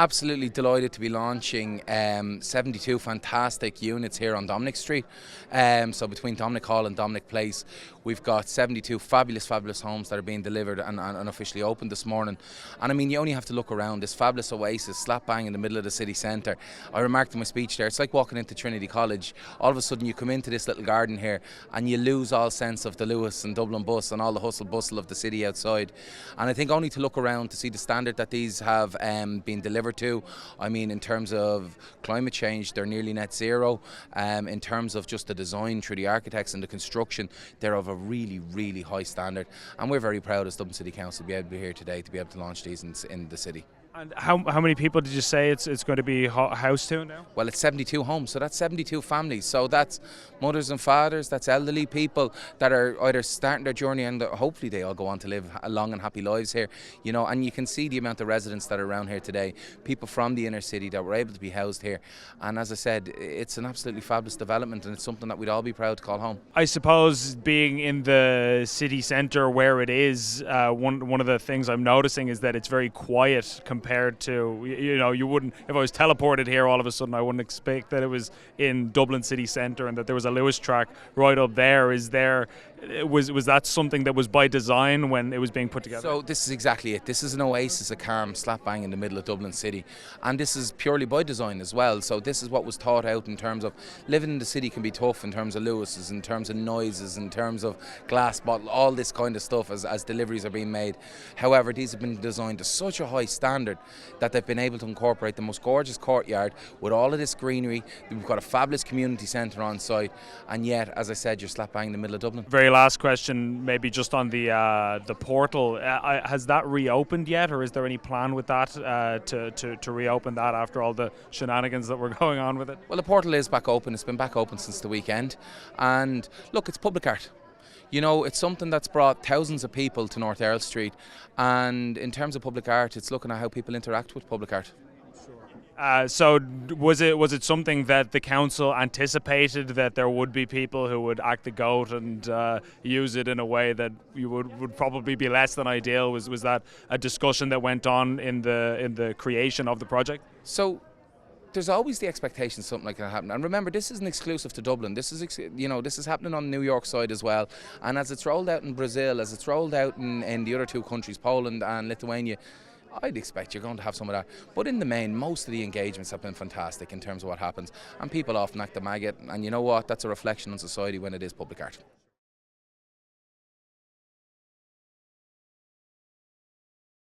Absolutely delighted to be launching 72 fantastic units here on Dominic Street. So between Dominic Hall and Dominic Place, we've got 72 fabulous homes that are being delivered and officially opened this morning. And I mean, you only have to look around this fabulous oasis slap bang in the middle of the city centre. I remarked in my speech there, it's like walking into Trinity College. All of a sudden you come into this little garden here and you lose all sense of the Lewis and Dublin bus and all the hustle bustle of the city outside. And I think only to look around to see the standard that these have been delivered to. I mean, in terms of climate change, they're nearly net zero. In terms of just the design through the architects and the construction, they're of a really high standard. And we're very proud as Dublin City Council to be able to be here today to be able to launch these in the city. And how many people did you say it's going to be housed to now? Well, it's 72 homes, so that's 72 families. So that's mothers and fathers, that's elderly people that are either starting their journey and hopefully they all go on to live long and happy lives here. You know, and you can see the amount of residents that are around here today, people from the inner city that were able to be housed here. And as I said, it's an absolutely fabulous development and it's something that we'd all be proud to call home. I suppose being in the city centre where it is, one of the things I'm noticing is that it's very quiet compared to, you wouldn't, if I was teleported here all of a sudden, I wouldn't expect that it was in Dublin city centre and that there was a Lewis track right up there. Was that something that was by design when it was being put together? So this is exactly it. This is an oasis of calm slap bang in the middle of Dublin City, and this is purely by design as well. So this is what was thought out in terms of living in the city can be tough in terms of Lewis's, in terms of noises, in terms of glass bottle, all this kind of stuff as deliveries are being made. However, these have been designed to such a high standard that they've been able to incorporate the most gorgeous courtyard with all of this greenery. We've got a fabulous community centre on site, and yet, as I said, you're slap bang in the middle of Dublin. Very last question, maybe just on the portal. Has that reopened yet, or is there any plan with that to reopen that after all the shenanigans that were going on with it? Well, the portal is back open. It's been back open since the weekend, and look, it's public art. You know, it's something that's brought thousands of people to North Earl Street, and in terms of public art, it's looking at how people interact with public art. So was it something that the council anticipated, that there would be people who would act the goat and use it in a way that you would probably be less than ideal? Was that a discussion that went on in the creation of the project? So there's always the expectation something like that happen. And remember, this isn't exclusive to Dublin. This is, this is happening on the New York side as well. And as it's rolled out in Brazil, as it's rolled out in the other two countries, Poland and Lithuania, I'd expect you're going to have some of that. But in the main, most of the engagements have been fantastic in terms of what happens. And people often act the maggot. And you know what? That's a reflection on society when it is public art.